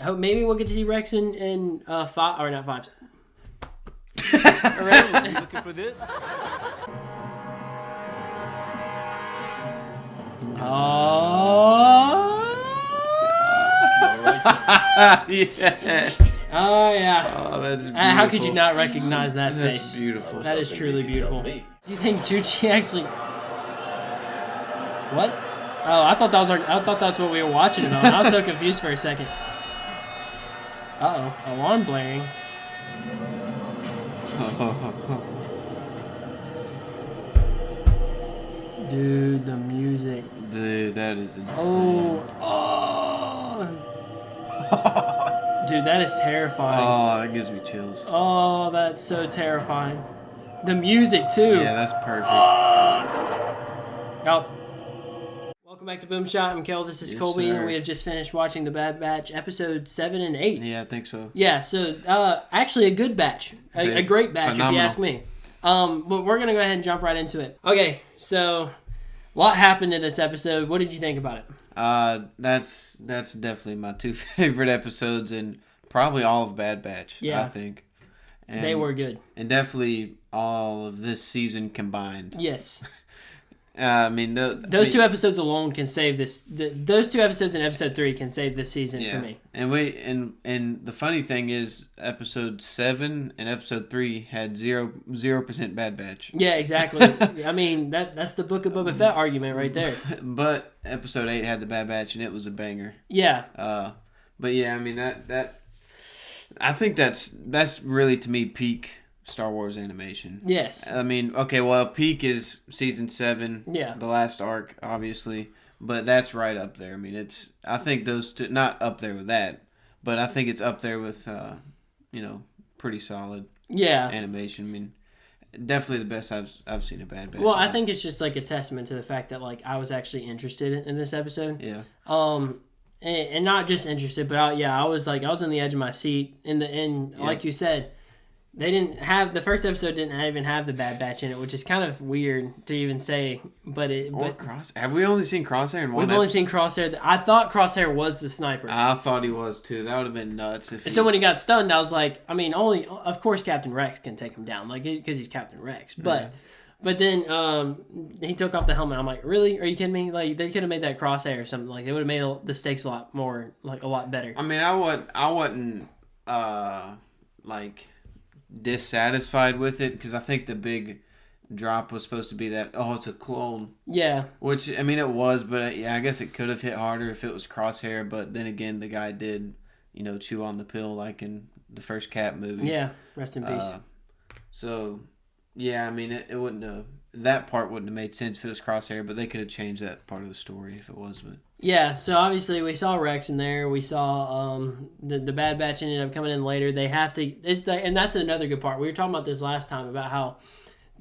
hope maybe we'll get to see Rex in five or not five. Rex, looking for this? Yes. Oh yeah. Oh, that's beautiful. How could you not recognize that face? That's beautiful. That is truly beautiful. Do you think Chuchi actually? What? Oh, I thought that's what we were watching about. I was so confused for a second. Alarm blaring. Dude, the music. Dude, that is insane. Dude, that is terrifying. Oh, that gives me chills. Oh, that's so terrifying. The music, too. Yeah, that's perfect. Oh. Welcome back to BoomShot. I'm Kel. This is Colby, sir. and we have just finished watching The Bad Batch, episode 7 and 8. Yeah, I think so. Yeah, so actually a good batch. A great batch, phenomenal. If you ask me. But we're going to go ahead and jump right into it. Okay, so what happened in this episode? What did you think about it? That's definitely my two favorite episodes, and probably all of Bad Batch. Yeah. I think. And, they were good. And definitely all of this season combined. Yes. Those two episodes alone can save this. Those two episodes in episode 3 can save this season for me. And the funny thing is, episode 7 and episode 3 had 0% Bad Batch. Yeah, exactly. I mean that's the Book of Boba Fett argument right there. But episode 8 had the Bad Batch, and it was a banger. Yeah. But yeah, I mean that I think that's really, to me, peak Star Wars animation. Yes. I mean, okay, well, peak is season 7. Yeah. The last arc, obviously, but that's right up there. I mean, I think those two, not up there with that, but I think it's up there with, pretty solid. Yeah. Animation. I mean, definitely the best I've seen a Bad Batch. Well, I think it's just like a testament to the fact that like I was actually interested in this episode. Yeah. And not just interested, but I was on the edge of my seat. Like you said, they didn't have the first episode didn't even have the Bad Batch in it, which is kind of weird to even say. Have we only seen Crosshair in one? We've only seen Crosshair. I thought Crosshair was the sniper. I thought he was too. That would have been nuts. So when he got stunned, I was like, I mean, of course Captain Rex can take him down, like because he's Captain Rex, but. Yeah. But then he took off the helmet. I'm like, really? Are you kidding me? Like they could have made that Crosshair or something. Like it would have made the stakes a lot better. I mean, I wasn't dissatisfied with it, because I think the big drop was supposed to be that it's a clone. Yeah. Which, I mean, it was, but yeah, I guess it could have hit harder if it was Crosshair. But then again, the guy did, chew on the pill like in the first Cap movie. Yeah. Rest in peace. So. Yeah, I mean, it wouldn't have... That part wouldn't have made sense if it was Crosshair, but they could have changed that part of the story if it was. But yeah, so obviously we saw Rex in there. We saw the Bad Batch ended up coming in later. They have to... and that's another good part. We were talking about this last time about how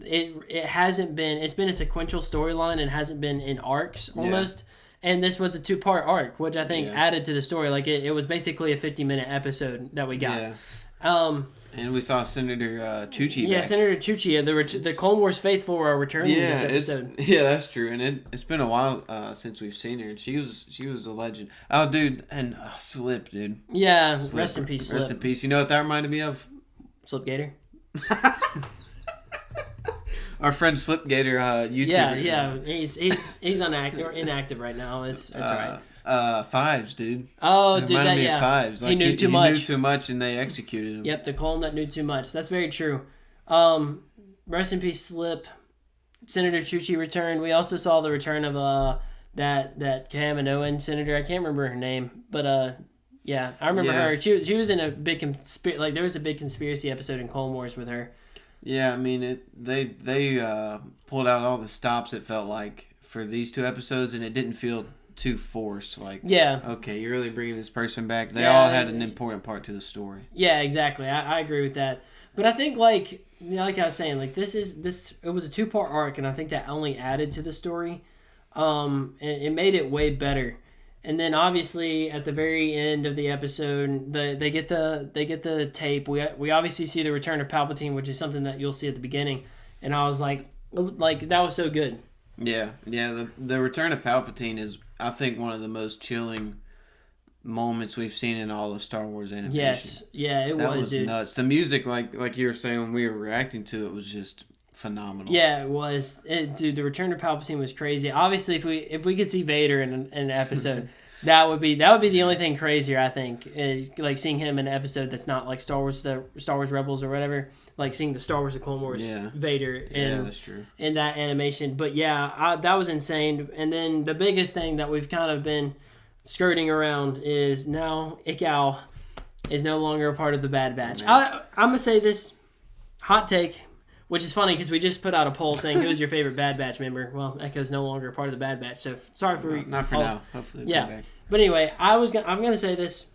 it hasn't been... It's been a sequential storyline and hasn't been in arcs almost. Yeah. And this was a 2-part arc, which I think added to the story. Like, it was basically a 50-minute episode that we got. Yeah. And we saw Senator Chuchi back. Yeah, Senator Chuchi. The Clone Wars faithful are returning this episode. Yeah, that's true. And it's been a while since we've seen her. And she was a legend. Oh, dude. And Slip, dude. Yeah, rest in peace, Slip. Rest in peace. You know what that reminded me of? Slip Gator. Our friend Slip Gator, YouTuber. Yeah. He's inactive right now. It's all right. Fives, dude. Oh, dude, that, yeah. Fives. Like, he knew too much. He knew too much, and they executed him. Yep, the clone that knew too much. That's very true. Rest in peace, Slip. Senator Chuchi returned. We also saw the return of that Kaminoan senator. I can't remember her name, but yeah, I remember her. She was in a big there was a big conspiracy episode in Clone Wars with her. Yeah, I mean they pulled out all the stops, it felt like, for these 2 episodes, and it didn't feel too forced. Like, okay, you're really bringing this person back. They all had an important part to the story. Yeah, exactly. I agree with that. But I think, like I was saying, like it was a 2-part arc, and I think that only added to the story. And it made it way better. And then obviously at the very end of the episode, they get the tape. We obviously see the return of Palpatine, which is something that you'll see at the beginning. And I was like that was so good. Yeah. The return of Palpatine is, I think, one of the most chilling moments we've seen in all of Star Wars animation. Yes, yeah, that was dude. nuts. The music, like you were saying when we were reacting to it, was just phenomenal. Yeah, it was. Dude, the Return of Palpatine was crazy. Obviously, if we could see Vader in an episode, that would be the only thing crazier. I think is like seeing him in an episode that's not like Star Wars Rebels or whatever. Like seeing the Star Wars The Clone Wars Vader that's true. In that animation. But yeah, that was insane. And then the biggest thing that we've kind of been skirting around is now Ikao is no longer a part of the Bad Batch. I'm going to say this hot take, which is funny because we just put out a poll saying who's your favorite Bad Batch member. Well, Echo's no longer a part of the Bad Batch, so sorry for... Not for now. Hopefully we'll come back. But anyway, I'm going to say this.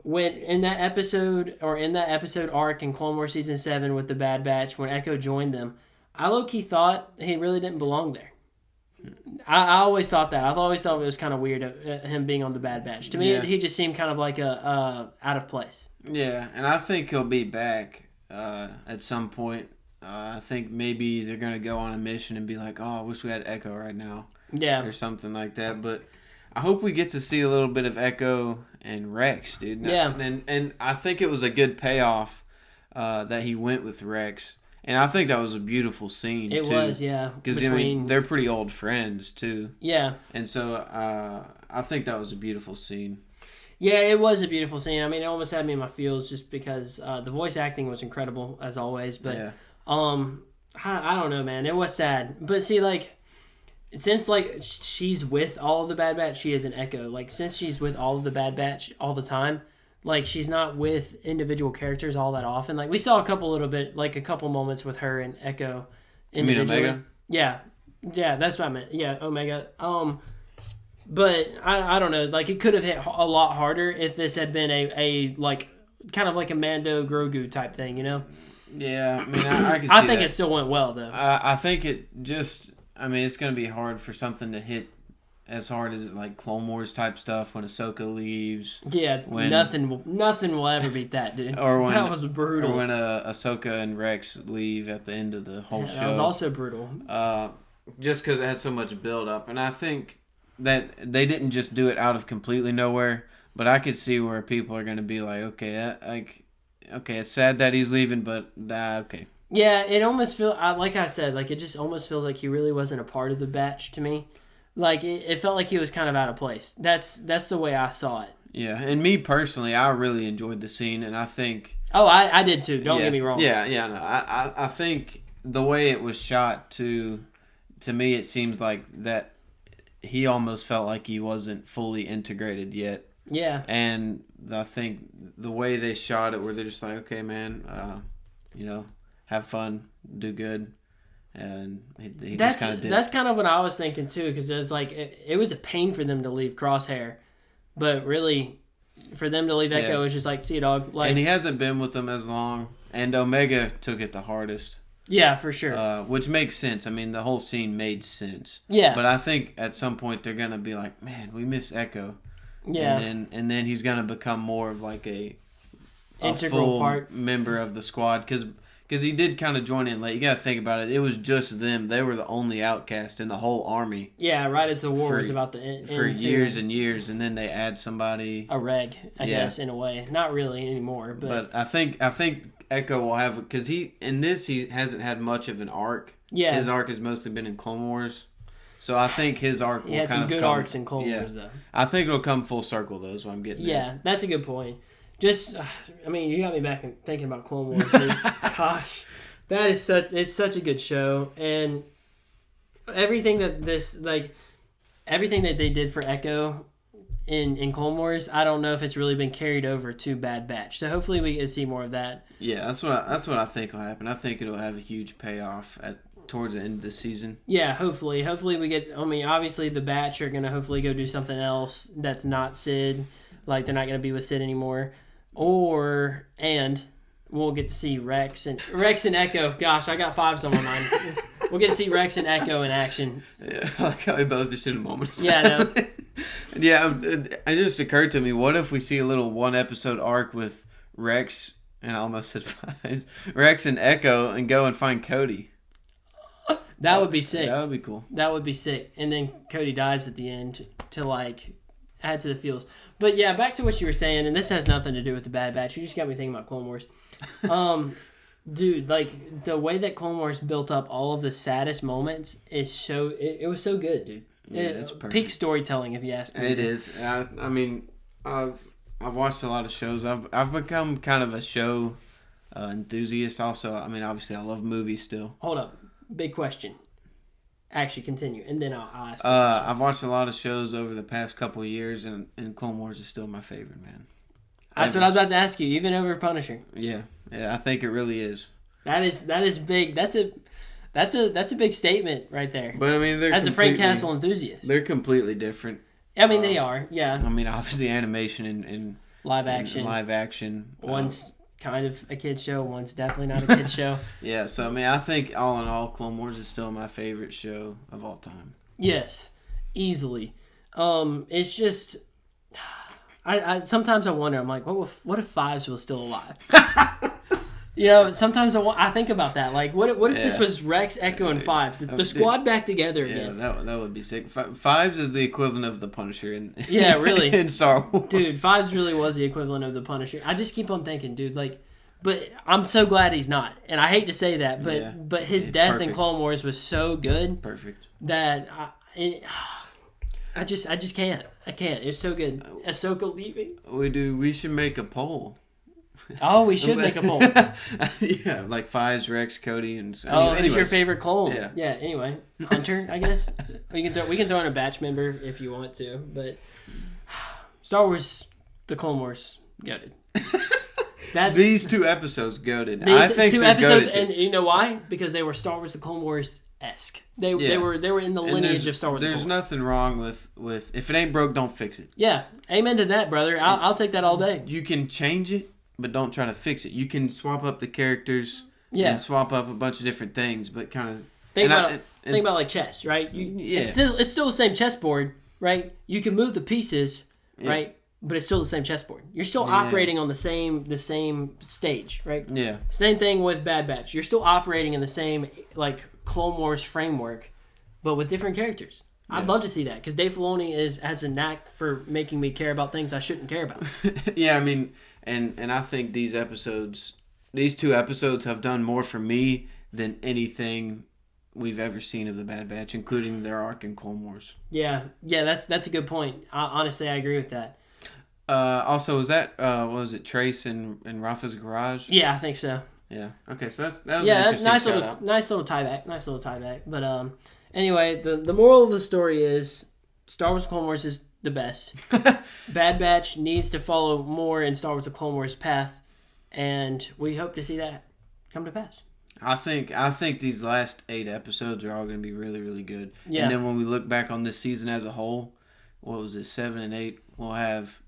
When in that episode arc in Clone Wars Season 7 with the Bad Batch, when Echo joined them, I low-key thought he really didn't belong there. I always thought that. I always thought it was kind of weird him being on the Bad Batch. To me, he just seemed kind of like a out of place. Yeah, and I think he'll be back at some point. I think maybe they're going to go on a mission and be like, oh, I wish we had Echo right now. Yeah. Or something like that. But I hope we get to see a little bit of Echo and Rex, dude. Yeah. And I think it was a good payoff that he went with Rex. And I think that was a beautiful scene, too. It was, yeah. Because, they're pretty old friends, too. Yeah. And so I think that was a beautiful scene. Yeah, it was a beautiful scene. I mean, it almost had me in my feels just because the voice acting was incredible, as always. But, I don't know, man. It was sad. But see, like... Since, like, she's with all of the Bad Batch, she is an Echo. Like, since she's with all of the Bad Batch all the time, like, she's not with individual characters all that often. Like, we saw a couple moments with her and Echo individually. You mean Omega? Yeah. Yeah, that's what I meant. Yeah, Omega. But, I don't know. Like, it could have hit a lot harder if this had been a like, kind of like a Mando Grogu type thing, you know? Yeah, I mean, I can see I think that. it still went well, though. I think it just... I mean, it's going to be hard for something to hit as hard as like Clone Wars type stuff when Ahsoka leaves. Yeah, nothing will ever beat that, dude. That was brutal. Or when Ahsoka and Rex leave at the end of the whole show. That was also brutal. Just because it had so much build up, and I think that they didn't just do it out of completely nowhere. But I could see where people are going to be like, okay, it's sad that he's leaving, but okay. Yeah, it almost feels, like I said, like it just almost feels like he really wasn't a part of the batch to me. Like, it felt like he was kind of out of place. That's the way I saw it. Yeah, and me personally, I really enjoyed the scene, and I think... Oh, I did too, don't get me wrong. Yeah, no, I think the way it was shot, to me, it seems like that he almost felt like he wasn't fully integrated yet. Yeah. And I think the way they shot it, where they're just like, okay, man, have fun, do good, and he just kind of did. That's kind of what I was thinking too, because it was like it was a pain for them to leave Crosshair, but really, for them to leave Echo, it was just like, see you, dog. Like, and he hasn't been with them as long, and Omega took it the hardest. Yeah, for sure. Which makes sense. I mean, the whole scene made sense. Yeah. But I think at some point they're gonna be like, man, we miss Echo. Yeah. And then he's gonna become more of like a integral full part member of the squad, because he did kind of join in late. You got to think about it. It was just them. They were the only outcast in the whole army. Yeah, right as the war was about to end. For years and years, and then they add somebody. A reg, I guess, in a way. Not really anymore. But I think Echo will have... Because he hasn't had much of an arc. Yeah. His arc has mostly been in Clone Wars. So I think his arc will kind of come... He had some good arcs in Clone Wars, though. I think it'll come full circle, though, is what I'm getting at. Yeah, that's a good point. Just, I mean, you got me back thinking about Clone Wars. Gosh. It's such a good show, and everything that they did for Echo in Clone Wars, I don't know if it's really been carried over to Bad Batch. So hopefully we get to see more of that. Yeah, that's what I think will happen. I think it'll have a huge payoff towards the end of the season. Yeah, hopefully we get. I mean, obviously the Batch are gonna hopefully go do something else that's not Sid. Like, they're not gonna be with Sid anymore, and we'll get to see Rex and Echo. Gosh, I got 5 on my mind. We'll get to see Rex and Echo in action. Yeah, I like how we both just did a moment. Yeah, I know. Yeah, it just occurred to me, what if we see a little 1-episode arc with Rex, and I almost said 5, Rex and Echo, and go and find Cody? That would be sick. That would be cool. That would be sick. And then Cody dies at the end to, like, add to the feels. But yeah, back to what you were saying, and this has nothing to do with the Bad Batch. You just got me thinking about Clone Wars. Dude, like the way that Clone Wars built up all of the saddest moments is so it was so good, dude. Yeah, it's perfect. Peak storytelling, if you ask me. It is. I mean, I've watched a lot of shows. I've become kind of a show enthusiast. Also, I mean, obviously, I love movies still. Hold up, big question. Actually, continue, and then I'll ask. I've watched a lot of shows over the past couple of years, and Clone Wars is still my favorite, man. That's what I was about to ask you, even over Punisher. Yeah, I think it really is. That is big. That's a big statement right there. But I mean, as a Frank Castle enthusiast, they're completely different. I mean, they are. Yeah. I mean, obviously, animation and live action. One's kind of a kid's show. One's definitely not a kid's show. Yeah. So I mean, I think all in all, Clone Wars is still my favorite show of all time. Yes, easily. It's just. I sometimes I wonder. I'm like, what if Fives was still alive? You know, sometimes I think about that. Like, what if this was Rex, Echo, and Fives? The squad back together again. Yeah, that would be sick. Fives is the equivalent of the Punisher in really in Star Wars. Dude, Fives really was the equivalent of the Punisher. I just keep on thinking, dude, like, but I'm so glad he's not. And I hate to say that, but his death in Clone Wars was so good. Perfect. That I just can't. I can't. It's so good. Ahsoka leaving. We should make a poll. Oh, we should make a poll. Yeah, like Fives, Rex, Cody, and who's your favorite clone? Yeah. Yeah. Anyway, Hunter, I guess we can throw in a batch member if you want to, but Star Wars, the Clone Wars, goated. That's these 2 episodes goated. I think 2 episodes, and you know why? Because they were Star Wars, the Clone Wars esque. They were in the lineage of Star Wars. There's nothing wrong with if it ain't broke, don't fix it. Yeah, amen to that, brother. I'll take that all day. You can change it, but don't try to fix it. You can swap up the characters and swap up a bunch of different things, but kind of think about like chess, right? It's still the same chessboard, right? You can move the pieces, right? But it's still the same chessboard. You're still operating on the same stage, right? Yeah. Same thing with Bad Batch. You're still operating in the same like Clone Wars framework, but with different characters. Yeah. I'd love to see that because Dave Filoni has a knack for making me care about things I shouldn't care about. Yeah, I mean, and I think these 2 episodes have done more for me than anything we've ever seen of the Bad Batch, including their arc in Clone Wars. Yeah, that's a good point. Honestly, I agree with that. Also, was that what was it, Trace in Rafa's garage? Yeah, I think so. Yeah. Okay, so that was an interesting nice little tie back. But anyway, the moral of the story is Star Wars: Clone Wars is the best. Bad Batch needs to follow more in Star Wars: The Clone Wars path, and we hope to see that come to pass. I think these last 8 episodes are all going to be really, really good. Yeah. And then when we look back on this season as a whole, what was it, 7 and 8? We'll have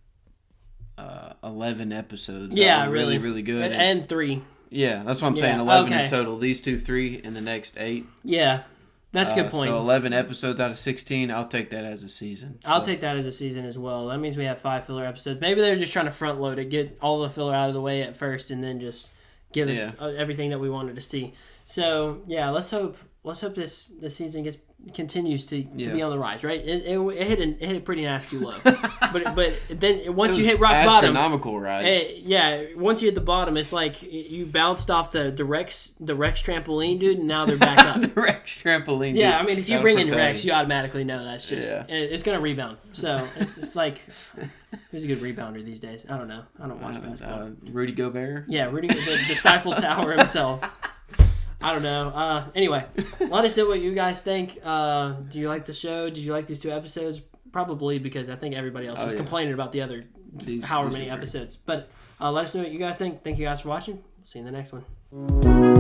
11 episodes. Yeah, really, really good. And 3. Yeah, that's what I'm saying. 11 in total. These 2, 3, and the next 8. Yeah, that's a good point. So 11 episodes out of 16. I'll take that as a season. I'll take that as a season as well. That means we have 5 filler episodes. Maybe they're just trying to front load it, get all the filler out of the way at first, and then just give us everything that we wanted to see. So yeah, let's hope this season continues to be on the rise. Right? It hit a pretty nasty low, but then once you hit rock bottom, astronomical rise. Once you hit the bottom, it's like you bounced off the Rex trampoline, dude, and now they're back up. The Rex trampoline. Yeah, I mean, if you bring in Rex, you automatically know that's just it's gonna rebound. So it's like, who's a good rebounder these days? I don't know. I don't watch basketball. Rudy Gobert. Yeah, Rudy, the Stifle Tower himself. I don't know. Anyway, let us know what you guys think. Do you like the show? Did you like these 2 episodes? Probably, because I think everybody else was complaining about the other however many episodes. But let us know what you guys think. Thank you guys for watching. See you in the next one.